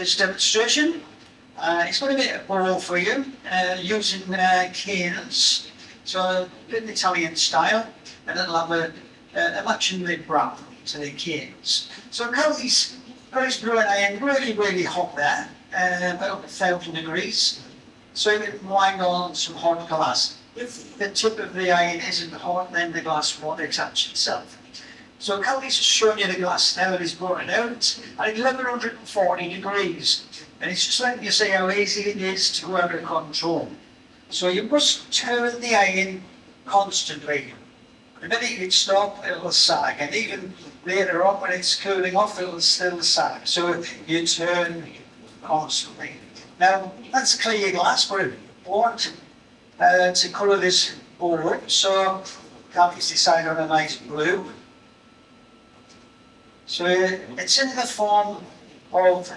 this demonstration. It's going to be a bowl for you using canes, so in Italian style, and it'll have a matching lid wrap to the canes. So now these very brewing iron, really hot there, about 1,000 degrees. So you can wind on some hot glass. If the tip of the iron isn't hot, then the glass won't attach itself. So Kelly's showing you the glass now that he's brought it out at 1140 degrees. And it's just letting you see how easy it is to go out of control. So you must turn the iron constantly. The minute you stop, it'll sag. And even later on, when it's cooling off, it'll still sag. So you turn constantly. Now, that's clear glass, but we want to colour this bowl. So Kelly's decided on a nice blue. So it's in the form of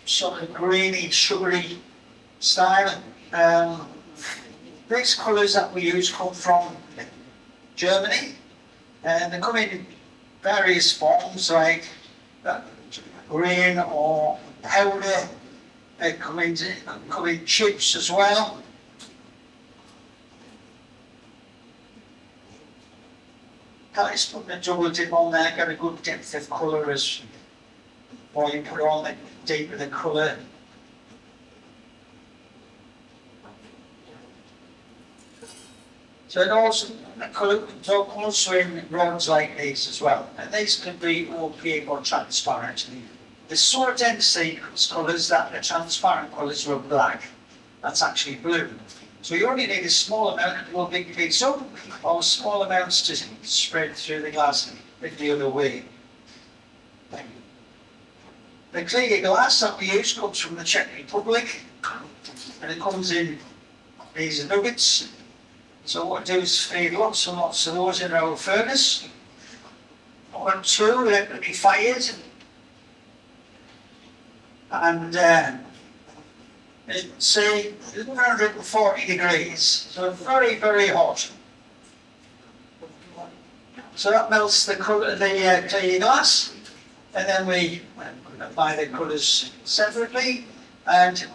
sort of greeny, sugary style. These colours that we use come from Germany, and they come in various forms like green or powder. They come in chips as well. Just putting a double dip on there, got a good depth of colour as while you put on the deeper the colour. So it also, the colour comes up also in rods like these as well, and these can be opaque or transparent. The sort of NGC colours that the transparent colours are black, that's actually blue. So you only need a small amount to blow a big piece up, or small amounts to spread through the glass in the other way. The clear glass that we use comes from the Czech Republic, and it comes in these nuggets. So what I do is feed lots and lots of those in our furnace. 1, 2, let them be fired. And say 140 degrees, so very hot. So that melts the colour, the clear glass, and then we apply the colours separately. And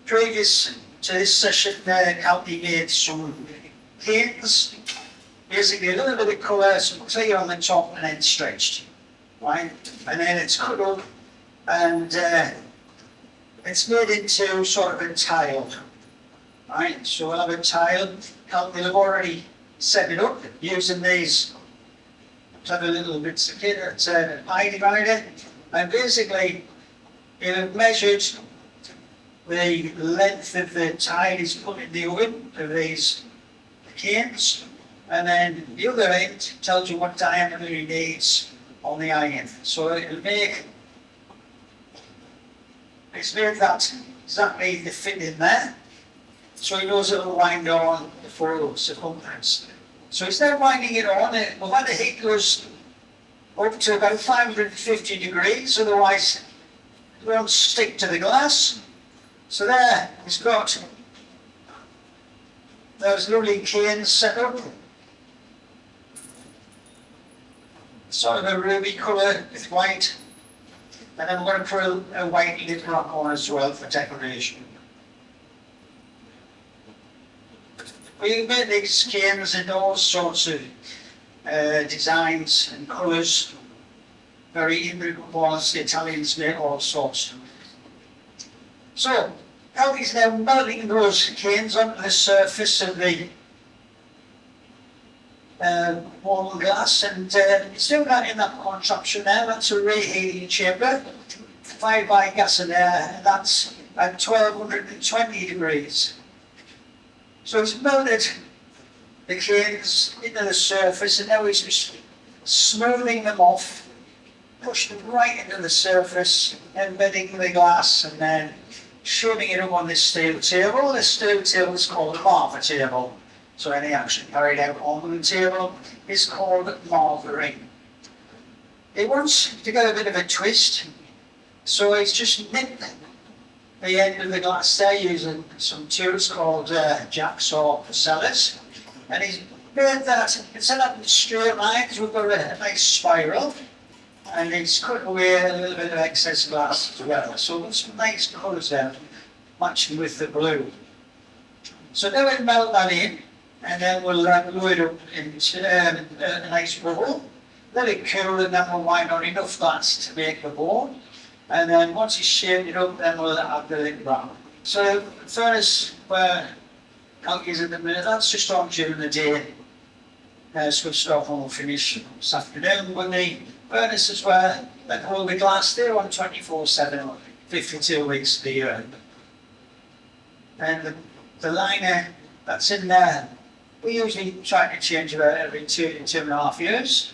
previous to this session, Alfie made some paints, basically a little bit of colour, some clear on the top, and then stretched, right? And then it's cut up, and it's made into sort of a tile, right? So we'll have a tile. We'll have already set it up using these clever little bits of kit at pie divider. And basically, you've measured the length of the tile is put in the oven of these canes, and then the other end tells you what diameter it needs on the iron. So it'll make it's made that exactly the fit in there, so he knows it'll wind on the full circumference. So instead of winding it on, we've had the heat goes up to about 550 degrees, otherwise it won't stick to the glass. So there, it's got those lovely canes set up. Sort of a ruby colour with white. And then we're going to put a white lid rock on as well for decoration. We make these canes in all sorts of designs and colours. Very intricate ones, the Italians make all sorts. So, Alfie's now melting those canes onto the surface of the molten glass, and it's doing that in that contraption there. That's a reheating chamber, fired by gas and air, and that's at 1220 degrees. So it's melted the canes into the surface, and now he's just smoothing them off, pushing them right into the surface, embedding the glass, and then shooting it up on this steel table. This steel table is called a marver table. So any action carried out on the table is called marvering. He wants to get a bit of a twist, so he's just nipped the end of the glass there using some tools called jacks or sellers, and he's made that, instead of straight lines, we've got a nice spiral, and it's cut away a little bit of excess glass as well. So there's some nice colours there, matching with the blue. So then we'll melt that in, and then we'll load it up into a nice bowl. Let it cool, and then we'll wind on enough glass to make the bowl. And then once it's shaped it up, then we'll add the lid wrap. So the furnace where I'll use at the minute, that's just on during the day. Switched off and we'll finish this afternoon. When the furnaces were that hold the glass, they're on 24/7, 52 weeks of the year. And the liner that's in there, we usually try to change about every 2.5 years.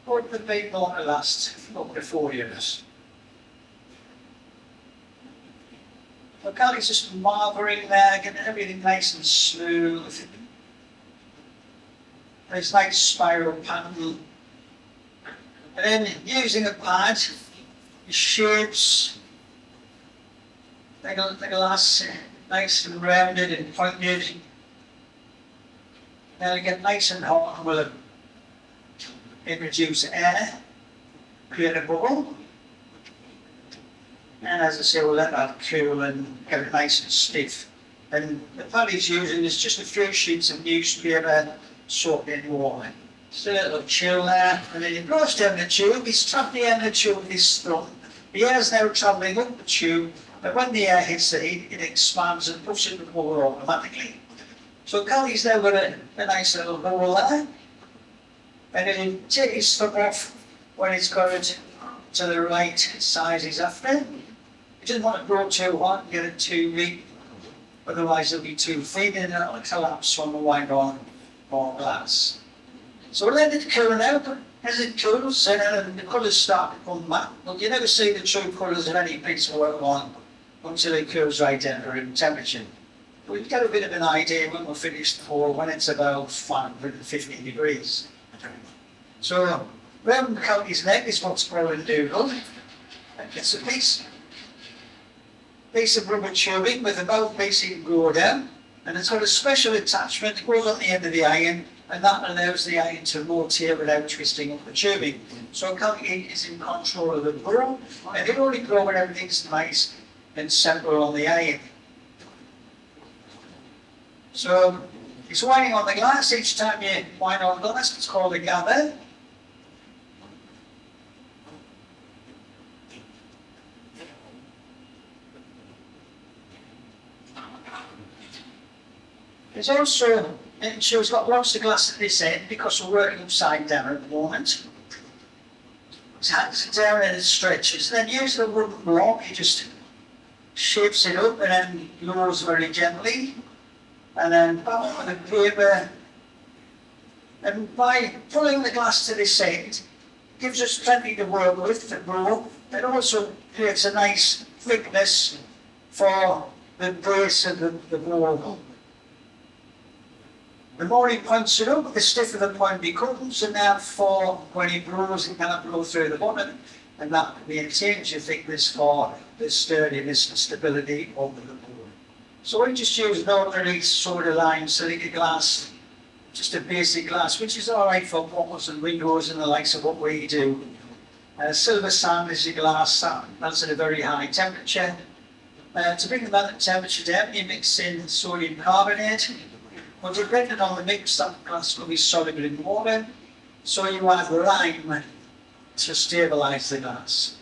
But the big one will last up to 4 years. Look how it's just marbling there, getting everything nice and smooth. This nice spiral pattern. And then using a pad, it shapes the glass nice and rounded and pointed. Then it get nice and hot, and we'll introduce air, create a bubble. And as I say, we'll let that cool and get it nice and stiff. And the pad he's using is just a few sheets of newspaper soaked in water. Just a little chill there, and then it goes down the tube. He's trapped the air in the tube with his thumb. The air is now travelling up the tube, but when the air hits the heat, it expands and puts it in the water automatically. So Callie's now got a nice little bubble there, and then he'll take his thumb off when it's got it to the right size he's after. He doesn't want to grow too hot and get it too weak, otherwise it'll be too thin and it'll collapse when we wind on more glass. So we'll let it cool now, but as it cools, the colours start to come back. Well, you never see the true colours of any piece of work on until it cools right down to room temperature. We'll get a bit of an idea when we're finished the pour, when it's about 550 degrees. So round Callie's neck is what's called a noodle. It's a piece of rubber tubing with a mouthpiece you can go down, and it's got a special attachment that goes on the end of the iron, and that allows the iron to rotate without twisting up the tubing. So Callie is in control of the burrow, and it only grows when everything's nice and central on the iron. So it's winding on the glass. Each time you wind on glass, it's called a gather. There's also, she's got lots of glass at this end because we're working upside down at the moment. It hangs it down and it stretches. Then use the rubber block, he just shapes it up and then lowers very gently. And then back on the paper. And by pulling the glass to this end, it gives us plenty to work with to blow. It also creates a nice thickness for the base of the bowl. The more he points it up, the stiffer the point becomes, and therefore, when he blows, it cannot blow through the bottom, and that maintains your thickness for the sturdiness and stability of the bowl. So we just use an ordinary soda lime silicate glass, just a basic glass, which is all right for walls and windows and the likes of what we do. Silver sand is your glass, that's at a very high temperature. To bring that temperature down, you mix in sodium carbonate. Well, depending on the mix, that glass will be soluble in water, so you add lime to stabilise the glass.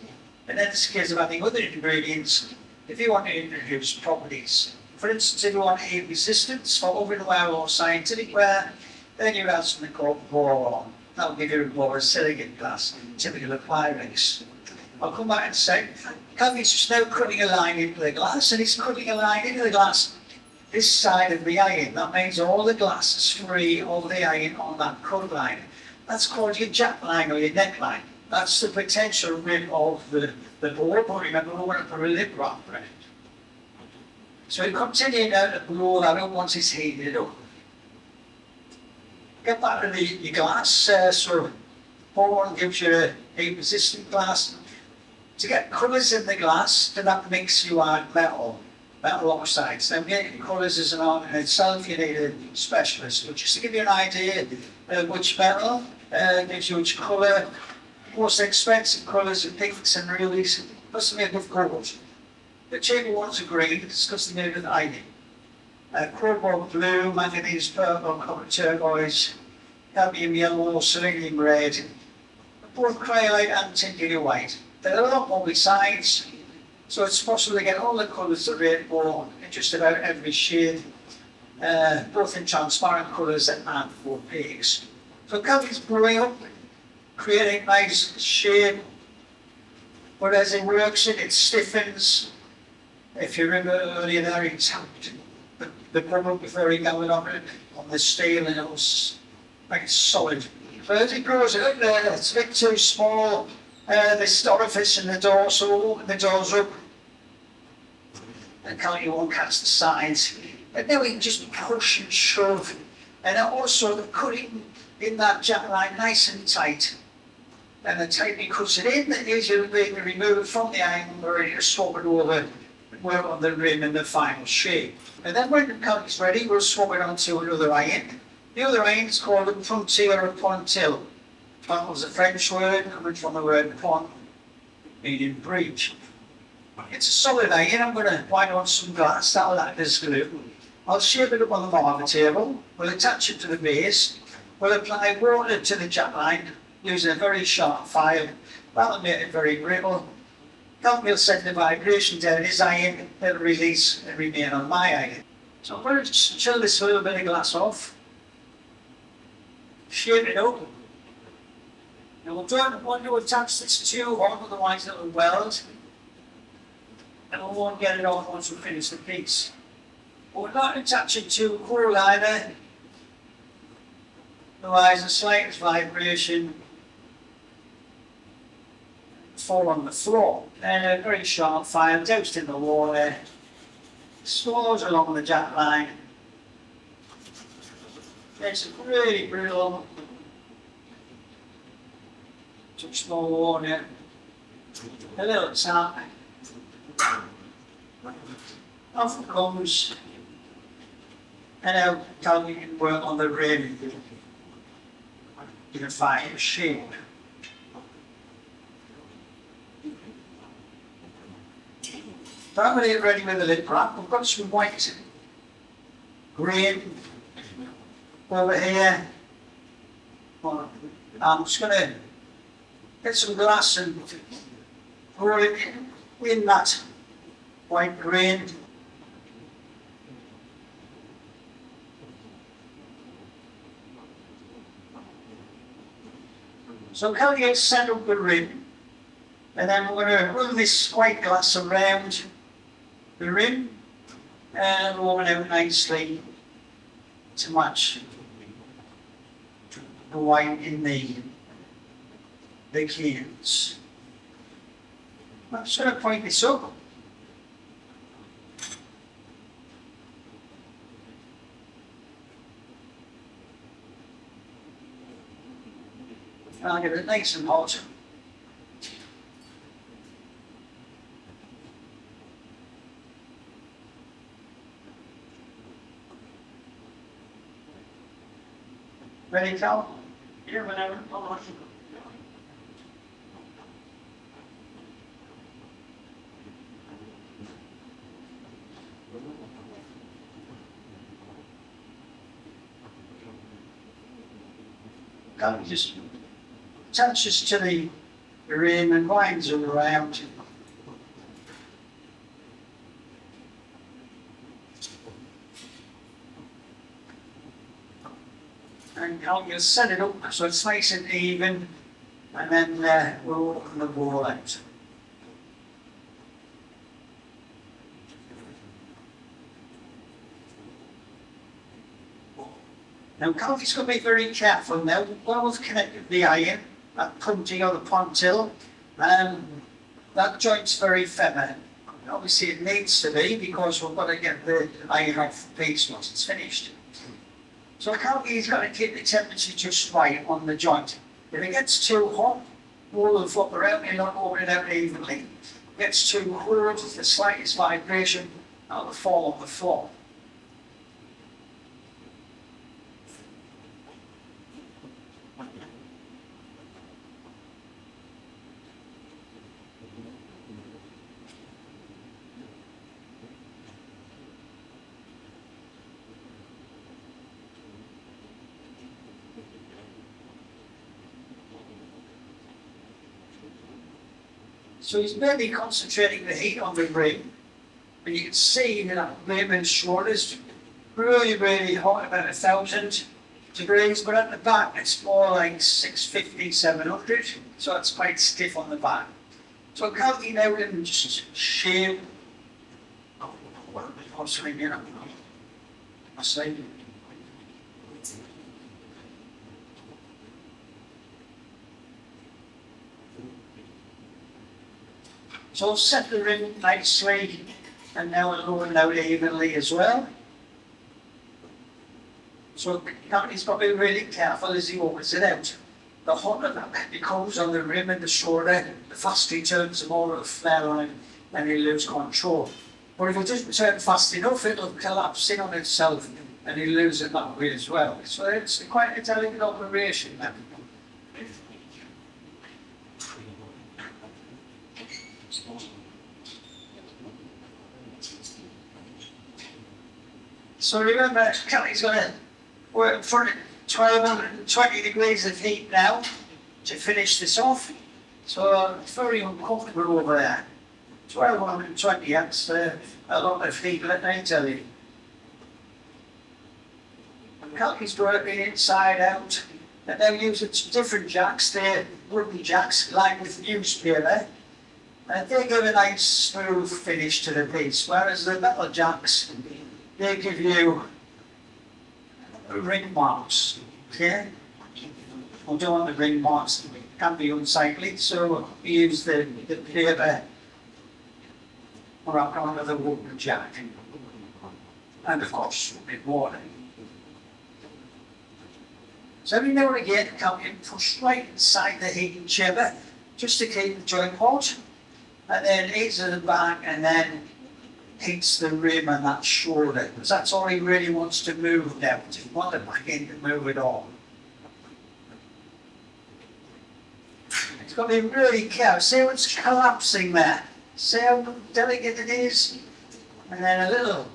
And then it's a case of adding other ingredients if you want to introduce properties. For instance, if you want heat resistance for ovenware or scientific ware, then you add something called boron. That'll give you more silicate glass, typical of Pyrex. I'll come back and say, Calvin's just now cutting a line into the glass, and he's cutting a line into the glass this side of the iron. That means all the glass is free of the iron on that cut line. That's called your jack line or your neckline. That's the potential rim of the board, but remember we want to put a lip wrap around. So we continue now to blow that up once it's heated up. Get back to your glass, so boron gives you a heat resistant glass. To get colours in the glass, to that mix you add metal oxides. Now getting colours as an art in itself, you need a specialist, but just to give you an idea of which metal gives you which colour, most expensive colours are pinks and rubies, plus they're made of gold. The cheaper ones are green, it's because they're made with iron. Cobalt blue, manganese purple, copper turquoise, cadmium yellow, selenium red, both cryolite and tinted white. There are a lot more besides, so it's possible to get all the colours of the rainbow in just about every shade, both in transparent colours and opaques. So Calvin's growing up, creating nice shade, but as it works it stiffens. If you remember earlier there, he tapped the bubble before he got it on the steel, and it was like solid. But as it grows up there, it's a bit too small. This orifice in the door, so we'll open the doors up. And Calvin won't catch the sides. And then we can just push and shove. And also the cutting in that jack line nice and tight. And the tighter he cuts it in, the easier it will be to remove it from the iron and we're ready to swap it over, work on the rim in the final shape. And then when the cut is ready, we'll swap it onto another iron. The other iron is called a puntier or pontil. Pontil is a French word coming from the word pont, meaning breach. It's a solid iron. I'm going to wind on some glass, that'll act as glue. I'll shape it up on the marble table, we'll attach it to the base, we'll apply water to the jack line using a very sharp file, that'll make it very brittle. Calvin will send the vibration down his iron, it'll release and remain on my iron. So I'm going to chill this little bit of glass off, shape it up. Now we don't want to attach this too hot, otherwise it'll weld. And we won't get it off once we finish the piece. But we're not attaching too cool either. Otherwise the slightest vibration fall on the floor. And a very sharp file doused in the water, slows along the jack line. It's really brittle. Touch more water, a little tap. Off it comes. And now Calvin can work on the rim in a fine shape. So I'm going to get ready with the lid wrap. We've got some white grain over here. I'm just going to get some glass and pour it in that white grain. So Kelly gets set up the rim, and then we're going to run this white glass around the rim and roll it out nicely to match the white in the cans. I'm just going to point this up. And I'll get it nice and hot. Ready, Cal? Here, whenever. Cal, just attaches to the rim and winds it around. And I'll just set it up so it's nice and even, and then we'll open the ball out. Now Calvin's going to be very careful now. While we've connected the iron, that punting or the pontil, that joint's very feminine. Obviously it needs to be because we've got to get the iron off the piece once it's finished. So Calvin's got to keep the temperature just right on the joint. If it gets too hot, all will flop around and not open it out evenly. If it gets too cold, the slightest vibration, that'll fall on the floor. So he's mainly concentrating the heat on the rim. And you can see that rim shoulders really, really hot, about 1,000 degrees, but at the back it's more like 650, 700, so it's quite stiff on the back. So calculating out and just shave, possibly, you know, I say. So set the rim nicely, and now we're going out evenly as well. So he's got to be really careful as he opens it out. The hotter that becomes on the rim and the shoulder, the faster he turns, the more it'll flare on him and he'll lose control. But if he doesn't turn fast enough, it'll collapse in on itself and he'll lose it that way as well. So it's quite a delicate operation then. So remember, Kelly's going to work for 1220 degrees of heat now to finish this off. So it's very uncomfortable over there. 1220, that's a lot of heat, let me tell you. Kelly's working inside out, and they're using different jacks. They're wooden jacks lined with newspaper, and they give a nice smooth finish to the piece, whereas the metal jacks, they give you ring marks, okay? We don't want the ring marks, it can be unsightly, so we use the paper wrapped onto the wooden jack. And of course, with water. So every now and again, it can be pushed right inside the heating chamber, just to keep the joint hot, and then eases it back, and then heats the rim and that shoulder, because that's all he really wants to move now. He wants it back in to move it all. It's got to be really careful. See how it's collapsing there? See how delicate it is? And then a little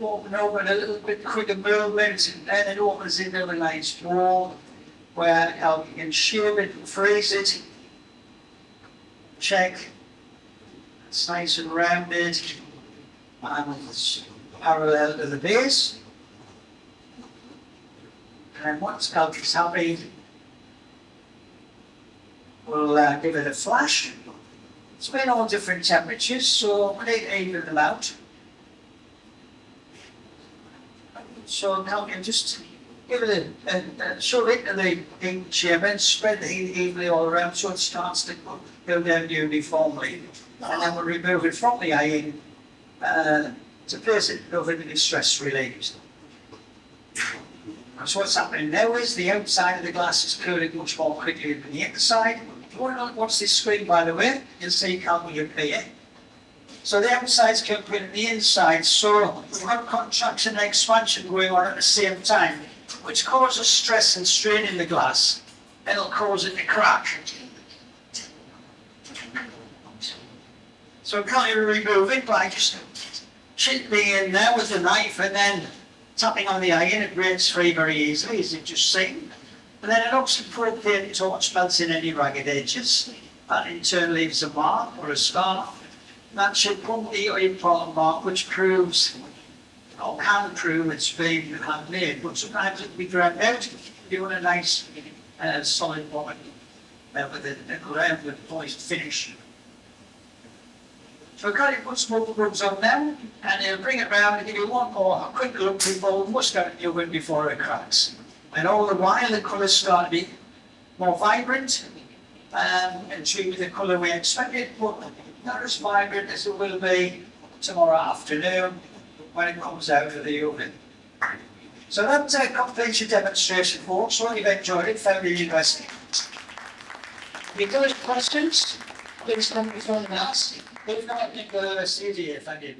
open over, a little bit quicker movement, and then it opens into a nice ball where you can shave it and freeze it. Check. It's nice and rounded. And it's parallel to the base. And once Calc's happy, we'll give it a flash. It's been all different temperatures, so we need to even them out. So Cal can just give it a shove it in the heat chamber and spread the heat evenly all around so it starts to go down uniformly. And then we'll remove it from the iron to place it over the distress relieved. So what's happening now is the outside of the glass is cooling much more quickly than the inside. If you want to watch this screen, by the way, you'll see how we appear. So the outside's cooling than the inside, so we've got contraction and expansion going on at the same time, which causes stress and strain in the glass, and it'll cause it to crack. So can't you remove it by just chipping in there with a knife and then tapping on the iron? It breaks free very easily, as you've just seen. And then an oxygen propane torch melts in any ragged edges. That in turn leaves a mark or a scar. That should probably be important mark, which proves, or can prove, it's been handmade. But sometimes it can be ground out. You want a nice solid bottom with a ground with polished finish. So I've got to put smoke plugs on now, and it'll bring it round and give you one more quick look before we must go in the oven before it cracks. And all the while the colours start to be more vibrant and show you the colour we expected, but not as vibrant as it will be tomorrow afternoon when it comes out of the oven. So that completes your demonstration, folks. So you've enjoyed it, found it interesting. If you've got any questions, please come before and ask. If not, I think the CD if I did.